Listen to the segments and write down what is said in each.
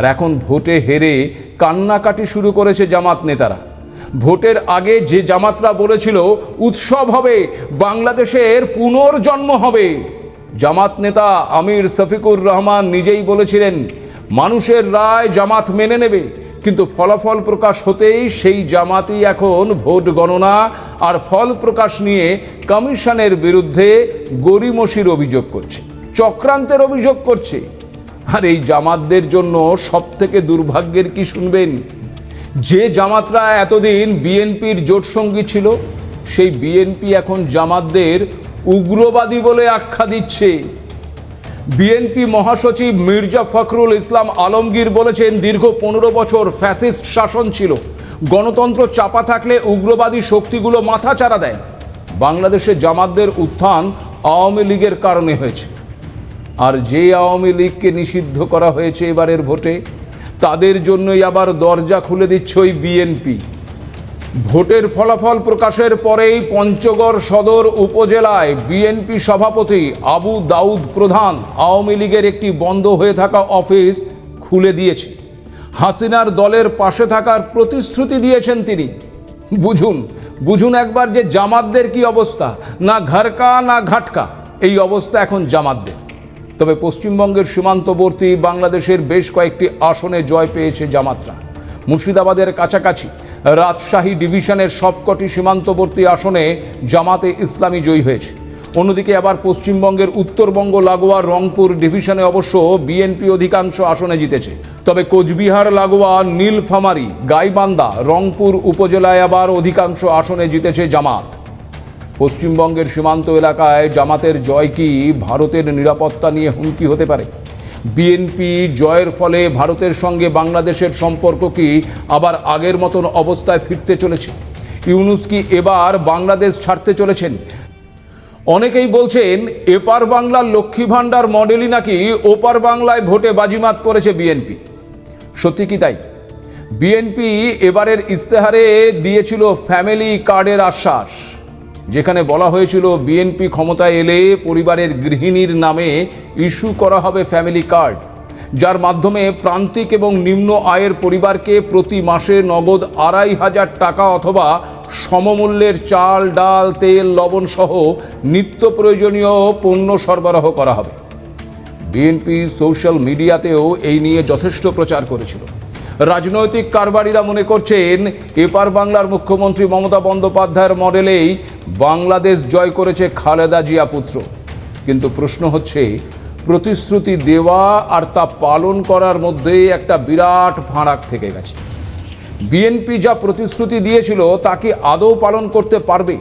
আর এখন ভোটে হেরে কান্নাকাটি শুরু করেছে জামাত নেতারা। ভোটের আগে যে জামাতরা বলেছিল উৎসব হবে, বাংলাদেশের পুনর্জন্ম হবে, জামাত নেতা আমির শফিকুর রহমান নিজেই বলেছিলেন মানুষের রায় জামাত মেনে নেবে, কিন্তু ফলাফল প্রকাশ হতেই সেই জামাতই এখন ভোট গণনা আর ফল প্রকাশ নিয়ে কমিশনের বিরুদ্ধে গড়িমসির অভিযোগ করছে, চক্রান্তের অভিযোগ করছে। আর এই জামাতদের জন্য সব থেকে দুর্ভাগ্যের কি শুনবেন? যে জামাতরা এতদিন বিএনপির জোটসঙ্গী ছিল, সেই বিএনপি এখন জামাতদের উগ্রবাদী বলে আখ্যা দিচ্ছে। বিএনপি মহাসচিব মির্জা ফখরুল ইসলাম আলমগীর বলেছেন দীর্ঘ 15 বছর ফ্যাসিস্ট শাসন ছিল, গণতন্ত্র চাপা থাকলে উগ্রবাদী শক্তিগুলো মাথাচাড়া দেয়। বাংলাদেশে জামাতদের উত্থান আওয়ামী লীগের কারণে হয়েছে, আর যে আওয়ামী লীগকে নিষিদ্ধ করা হয়েছে এবারের ভোটে, তাদের জন্যই আবার দরজা খুলে দিচ্ছে ওই বিএনপি। ভোটের ফলাফল প্রকাশের পরেই পঞ্চগড় সদর উপজেলায় বিএনপি সভাপতি আবু দাউদ প্রধান আওয়ামী লীগের একটি বন্ধ হয়ে থাকা অফিস খুলে দিয়েছে। হাসিনার দলের পাশে থাকার প্রতিশ্রুতি দিয়েছেন তিনি। বুঝুন একবার যে জামাতদের কি অবস্থা, না ঘরকা না ঘাটকা, এই অবস্থা এখন জামাতদের। তবে পশ্চিমবঙ্গের সীমান্তবর্তী বাংলাদেশের বেশ কয়েকটি আসনে জয় পেয়েছে জামাতরা। মুর্শিদাবাদের কাছাকাছি রাজশাহী ডিভিশনের সবকটি সীমান্তবর্তী আসনে জামাতে ইসলামী জয়ী হয়েছে। অন্যদিকে আবার পশ্চিমবঙ্গের উত্তরবঙ্গ লাগোয়া রংপুর ডিভিশনে অবশ্য বিএনপি অধিকাংশ আসনে জিতেছে। তবে কোচবিহার লাগোয়া নীলফামারী, গাইবান্ধা, রংপুর উপজেলায় আবার অধিকাংশ আসনে জিতেছে জামাত। পশ্চিমবঙ্গের সীমান্ত এলাকায় জামাতের জয় কি ভারতের নিরাপত্তা নিয়ে হুমকি হতে পারে? বিএনপি জয়ের ফলে ভারতের সঙ্গে বাংলাদেশের সম্পর্ক কি আবার আগের মতন অবস্থায় ফিরতে চলেছে? ইউনূস কি এবার বাংলাদেশ ছাড়তে চলেছেন? অনেকেই বলছেন এপার বাংলার লক্ষ্মী ভাণ্ডার মডেলই নাকি ওপার বাংলায় ভোটে বাজিমাত করেছে বিএনপি। সত্যি কি তাই? বিএনপি এবারের ইস্তেহারে দিয়েছিল ফ্যামিলি কার্ডের আশ্বাস, যেখানে বলা হয়েছিল বিএনপি ক্ষমতায় এলে পরিবারের গৃহিণীর নামে ইস্যু করা হবে ফ্যামিলি কার্ড, যার মাধ্যমে প্রান্তিক এবং নিম্ন আয়ের পরিবারকে প্রতি মাসে নগদ ২৫০০ টাকা অথবা সমমূল্যের চাল, ডাল, তেল, লবণ সহ নিত্য প্রয়োজনীয় পণ্য সরবরাহ করা হবে। বিএনপি সোশ্যাল মিডিয়াতেও এই নিয়ে যথেষ্ট প্রচার করেছিল। রাজনৈতিক কারবারিরা মনে করছেন এপার বাংলার মুখ্যমন্ত্রী মমতা বন্দ্যোপাধ্যায়ের মডেলেই বাংলাদেশ জয় করেছে খালেদা জিয়া পুত্র। কিন্তু প্রশ্ন হচ্ছে, প্রতিশ্রুতি দেওয়া আর তা পালন করার মধ্যে একটা বিরাট ফারাক থেকে গেছে। বিএনপি যা প্রতিশ্রুতি দিয়েছিল তা কি আদৌ পালন করতে পারবে?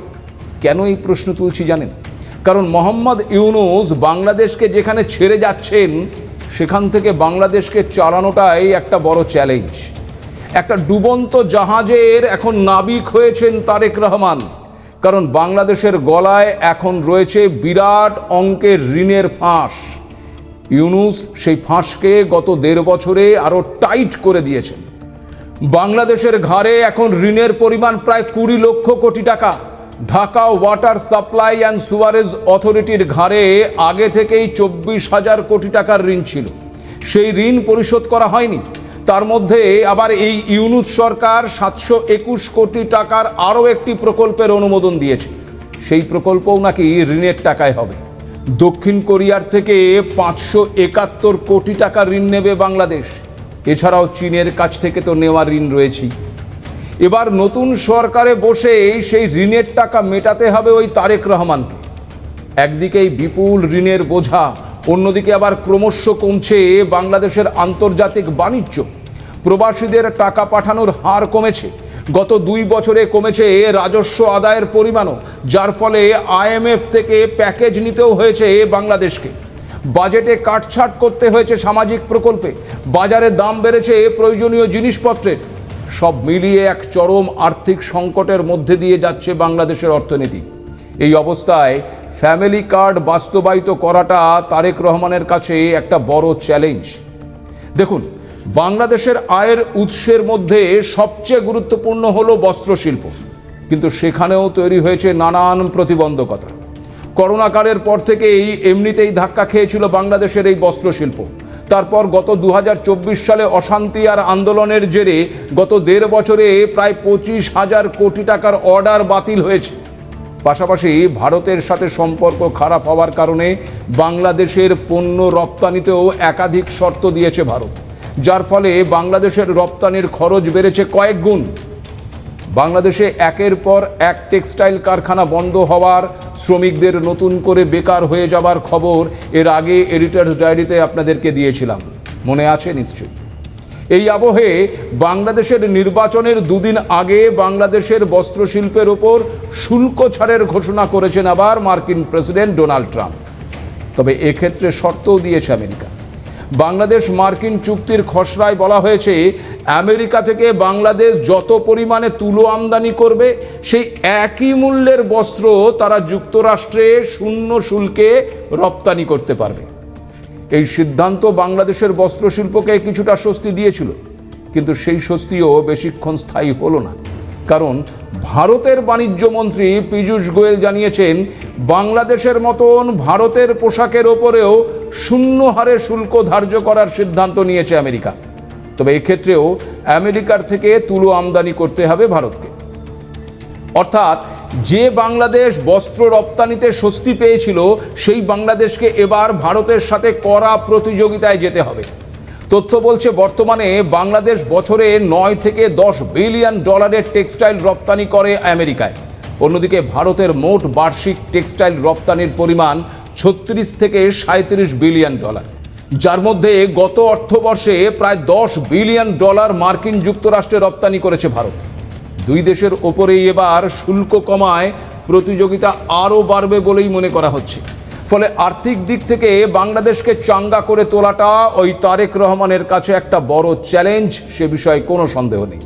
কেন এই প্রশ্ন তুলছি জানেন? কারণ মোহাম্মদ ইউনূস বাংলাদেশকে যেখানে ছেড়ে যাচ্ছেন, সেখান থেকে বাংলাদেশকে চালানোটাই একটা বড় চ্যালেঞ্জ। একটা ডুবন্ত জাহাজের এখন নাবিক হয়েছেন তারেক রহমান, কারণ বাংলাদেশের গলায় এখন রয়েছে বিরাট অঙ্কের ঋণের ফাঁস। ইউনূস সেই ফাঁসকে গত ১.৫ বছরে আরও টাইট করে দিয়েছেন। বাংলাদেশের ঘাড়ে এখন ঋণের পরিমাণ প্রায় ২০ লক্ষ কোটি টাকা। Dhaka water supply and Suarez অথরিটির ঘাড়ে আগে থেকেই ২৪,০০০ কোটি টাকার ঋণ ছিল, সেই ঋণ পরিশোধ করা হয়নি। তার মধ্যে আবার এই ইউনূস সরকার ৭২১ কোটি টাকার আরও একটি প্রকল্পের অনুমোদন দিয়েছে। সেই প্রকল্পও নাকি ঋণের টাকায় হবে। দক্ষিণ কোরিয়ার থেকে ৫৭১ কোটি টাকা ঋণ নেবে বাংলাদেশ। এছাড়াও চীনের কাছ থেকে তো নেওয়া ঋণ রয়েছেই। এবার নতুন সরকারে বসে সেই ঋণের টাকা মেটাতে হবে ওই তারেক রহমানকে। একদিকেই বিপুল ঋণের বোঝা, অন্যদিকে আবার ক্রমশ কমছে বাংলাদেশের আন্তর্জাতিক বাণিজ্য। প্রবাসীদের টাকা পাঠানোর হার কমেছে, গত ২ বছরে কমেছে রাজস্ব আদায়ের পরিমাণও, যার ফলে আইএমএফ থেকে প্যাকেজ নিতেও হয়েছে বাংলাদেশকে। বাজেটে কাটছাট করতে হয়েছে সামাজিক প্রকল্পে, বাজারে দাম বেড়েছে প্রয়োজনীয় জিনিসপত্রের। সব মিলিয়ে এক চরম আর্থিক সংকটের মধ্যে দিয়ে যাচ্ছে বাংলাদেশের অর্থনীতি। এই অবস্থায় ফ্যামিলি কার্ড বাস্তবায়িত করাটা তারেক রহমানের কাছে একটা বড় চ্যালেঞ্জ। দেখুন, বাংলাদেশের আয়ের উৎসের মধ্যে সবচেয়ে গুরুত্বপূর্ণ হলো বস্ত্রশিল্প, কিন্তু সেখানেও তৈরি হয়েছে নানান প্রতিবন্ধকতা। করোনাকালের পর থেকেই এমনিতেই ধাক্কা খেয়েছিল বাংলাদেশের এই বস্ত্রশিল্প। তারপর গত 2024 সালে অশান্তি আর আন্দোলনের জেরে গত 1.5 বছরে প্রায় 25,000 কোটি টাকার অর্ডার বাতিল হয়েছে। পাশাপাশি ভারতের সাথে সম্পর্ক খারাপ হওয়ার কারণে বাংলাদেশের পণ্য রপ্তানিতেও একাধিক শর্ত দিয়েছে ভারত, যার ফলে বাংলাদেশের রপ্তানির খরচ বেড়েছে কয়েক গুণ। বাংলাদেশে একের পর এক টেক্সটাইল কারখানা বন্ধ হওয়ার, শ্রমিকদের নতুন করে বেকার হয়ে যাবার খবর এর আগে এডিটরস ডায়েরিতে আপনাদেরকে দিয়েছিলাম, মনে আছে নিশ্চয়ই। এই আবহে বাংলাদেশের নির্বাচনের 2 দিন আগে বাংলাদেশের বস্ত্রশিল্পের ওপর শুল্ক ছাড়ের ঘোষণা করেছেন আবার মার্কিন প্রেসিডেন্ট ডোনাল্ড ট্রাম্প। তবে এক্ষেত্রে শর্তও দিয়েছে আমেরিকা। বাংলাদেশ মার্কিন চুক্তির খসড়ায় বলা হয়েছে, আমেরিকা থেকে বাংলাদেশ যত পরিমাণে তুলো আমদানি করবে সেই একই মূল্যের বস্ত্র তারা যুক্তরাষ্ট্রে শূন্য শুল্কে রপ্তানি করতে পারবে। এই সিদ্ধান্ত বাংলাদেশের বস্ত্রশিল্পকে কিছুটা স্বস্তি দিয়েছিল, কিন্তু সেই স্বস্তিও বেশিক্ষণ স্থায়ী হলো না। কারণ ভারতের বাণিজ্য মন্ত্রী পীযূষ গোয়েল জানিয়েছেন, বাংলাদেশের মতন ভারতের পোশাকের ওপরেও শূন্য হারে শুল্ক ধার্য করার সিদ্ধান্ত নিয়েছে আমেরিকা। তবে এক্ষেত্রেও আমেরিকার থেকে তুলো আমদানি করতে হবে ভারতকে। অর্থাৎ যে বাংলাদেশ বস্ত্র রপ্তানিতে স্বস্তি পেয়েছিল, সেই বাংলাদেশকে এবার ভারতের সাথে কড়া প্রতিযোগিতায় যেতে হবে। তথ্য বলছে, বর্তমানে বাংলাদেশ বছরে 9 থেকে 10 বিলিয়ন ডলারের টেক্সটাইল রপ্তানি করে আমেরিকায়। অন্যদিকে ভারতের মোট বার্ষিক টেক্সটাইল রপ্তানির পরিমাণ 36 থেকে 37 বিলিয়ন ডলার, যার মধ্যে গত অর্থবর্ষে প্রায় 10 বিলিয়ন ডলার মার্কিন যুক্তরাষ্ট্রে রপ্তানি করেছে ভারত। 2 দেশের ওপরেই এবার শুল্ক কমায় প্রতিযোগিতা আরও বাড়বে বলেই মনে করা হচ্ছে। ফলে আর্থিক দিক থেকে বাংলাদেশকে চাঙ্গা করে তোলাটা ওই তারেক রহমানের কাছে একটা বড় চ্যালেঞ্জ, সে বিষয়ে কোনো সন্দেহ নেই।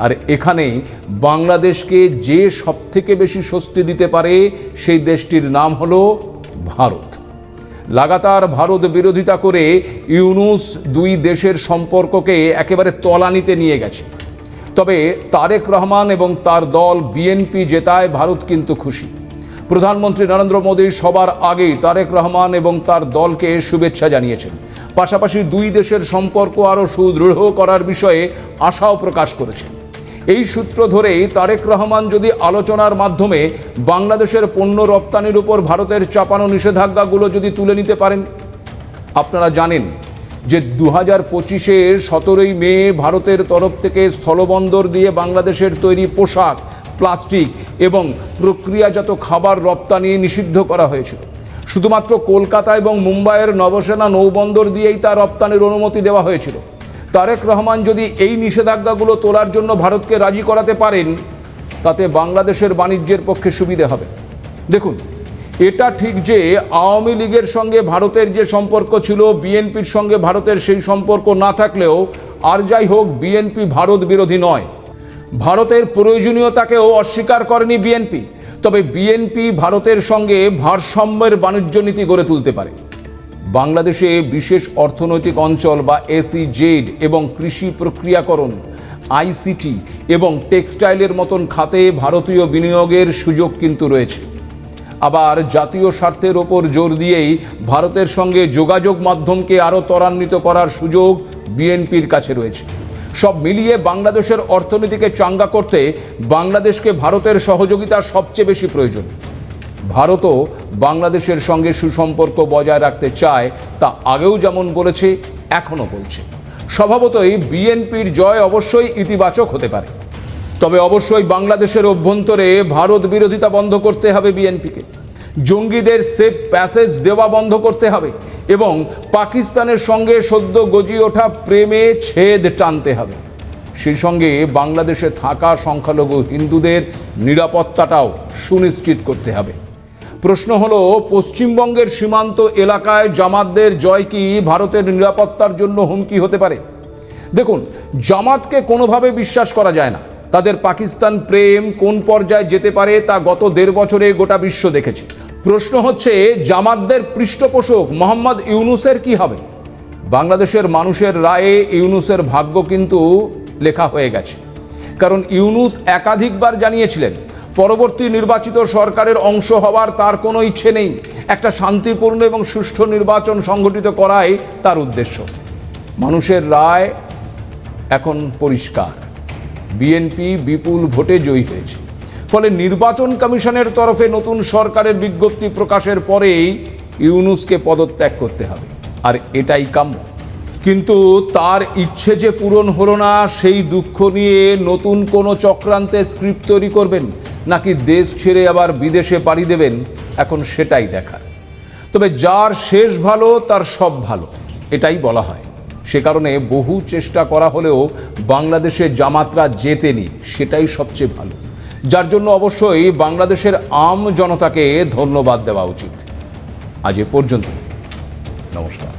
আর এখানেই বাংলাদেশকে যে সবথেকে বেশি স্বস্তি দিতে পারে সেই দেশটির নাম হলো ভারত। লাগাতার ভারত বিরোধিতা করে ইউনূস 2 দেশের সম্পর্ককে একেবারে তলানিতে নিয়ে গেছে। তবে তারেক রহমান এবং তার দল বিএনপি জেতায় ভারত কিন্তু খুশি। প্রধানমন্ত্রী নরেন্দ্র মোদী সবার আগেই তারেক রহমান এবং তার দলকে শুভেচ্ছা জানিয়েছেন। পাশাপাশি 2 দেশের সম্পর্ক আরও সুদৃঢ় করার বিষয়ে আশাও প্রকাশ করেছেন। এই সূত্র ধরেই তারেক রহমান যদি আলোচনার মাধ্যমে বাংলাদেশের পণ্য রপ্তানির উপর ভারতের চাপানো নিষেধাজ্ঞাগুলো যদি তুলে নিতে পারেন। আপনারা জানেন যে 2025-এর 17ই মে ভারতের তরফ থেকে স্থলবন্দর দিয়ে বাংলাদেশের তৈরি পোশাক, প্লাস্টিক এবং প্রক্রিয়াজাত খাবার রপ্তানি নিষিদ্ধ করা হয়েছিল। শুধুমাত্র কলকাতা এবং মুম্বাইয়ের নবসেনা নৌবন্দর দিয়েই তা রপ্তানির অনুমতি দেওয়া হয়েছিল। তারেক রহমান যদি এই নিষেধাজ্ঞাগুলো তোলার জন্য ভারতকে রাজি করাতে পারেন, তাতে বাংলাদেশের বাণিজ্যের পক্ষে সুবিধে হবে। দেখুন, এটা ঠিক যে আওয়ামী লীগের সঙ্গে ভারতের যে সম্পর্ক ছিল, বিএনপির সঙ্গে ভারতের সেই সম্পর্ক না থাকলেও আর যাই হোক, বিএনপি ভারত বিরোধী নয়। ভারতের প্রয়োজনীয়তাকেও অস্বীকার করেনি বিএনপি। তবে বিএনপি ভারতের সঙ্গে ভারসাম্যের বাণিজ্য নীতি গড়ে তুলতে পারে। বাংলাদেশে বিশেষ অর্থনৈতিক অঞ্চল বা এসইজেড এবং কৃষি প্রক্রিয়াকরণ, আইসিটি এবং টেক্সটাইলের মতন খাতে ভারতীয় বিনিয়োগের সুযোগ কিন্তু রয়েছে। আবার জাতীয় স্বার্থের ওপর জোর দিয়েই ভারতের সঙ্গে যোগাযোগ মাধ্যমকে আরও ত্বরান্বিত করার সুযোগ বিএনপির কাছে রয়েছে। সব মিলিয়ে বাংলাদেশের অর্থনীতিকে চাঙ্গা করতে বাংলাদেশকে ভারতের সহযোগিতা সবচেয়ে বেশি প্রয়োজন। ভারতও বাংলাদেশের সঙ্গে সুসম্পর্ক বজায় রাখতে চায়, তা আগেও যেমন বলেছে, এখনও বলছে। স্বভাবতই বিএনপির জয় অবশ্যই ইতিবাচক হতে পারে। তবে অবশ্যই বাংলাদেশের অভ্যন্তরে ভারত বিরোধিতা বন্ধ করতে হবে বিএনপিকে। জঙ্গিদের সেফ প্যাসেজ দেওয়া বন্ধ করতে হবে এবং পাকিস্তানের সঙ্গে সদ্য গজিয়ে ওঠা প্রেমে ছেদ টানতে হবে। সেই সঙ্গে বাংলাদেশে থাকা সংখ্যালঘু হিন্দুদের নিরাপত্তাটাও সুনিশ্চিত করতে হবে। প্রশ্ন হলো, পশ্চিমবঙ্গের সীমান্ত এলাকায় জামাতদের জয় কি ভারতের নিরাপত্তার জন্য হুমকি হতে পারে? দেখুন, জামাতকে কোনোভাবে বিশ্বাস করা যায় না। তাদের পাকিস্তান প্রেম কোন পর্যায়ে যেতে পারে তা গত 1.5 বছরে গোটা বিশ্ব দেখেছে। প্রশ্ন হচ্ছে, জামাতদের পৃষ্ঠপোষক মোহাম্মদ ইউনূসের কি হবে? বাংলাদেশের মানুষের রায়ে ইউনূসের ভাগ্য কিন্তু লেখা হয়ে গেছে। কারণ ইউনূস একাধিকবার জানিয়েছিলেন, পরবর্তী নির্বাচিত সরকারের অংশ হওয়ার তার কোনো ইচ্ছে নেই। একটা শান্তিপূর্ণ এবং সুষ্ঠু নির্বাচন সংগঠিত করাই তার উদ্দেশ্য। মানুষের রায় এখন পরিষ্কার, বিএনপি বিপুল ভোটে জয়ী হয়েছে। ফলে নির্বাচন কমিশনের তরফে নতুন সরকারের বিজ্ঞপ্তি প্রকাশের পরেই ইউনূসকে পদত্যাগ করতে হবে, আর এটাই কাম্য। কিন্তু তার ইচ্ছে যে পূরণ হলো না, সেই দুঃখ নিয়ে নতুন কোনো চক্রান্তে স্ক্রিপ্ট তৈরি করবেন নাকি দেশ ছেড়ে আবার বিদেশে পাড়ি দেবেন, এখন সেটাই দেখার। তবে যার শেষ ভালো তার সব ভালো, এটাই বলা হয়। সে কারণে বহু চেষ্টা করা হলেও বাংলাদেশে জামাতরা জেতেনি, সেটাই সবচেয়ে ভালো, যার জন্য অবশ্যই বাংলাদেশের আম জনতাকে ধন্যবাদ দেওয়া উচিত। আজ এ পর্যন্ত, নমস্কার।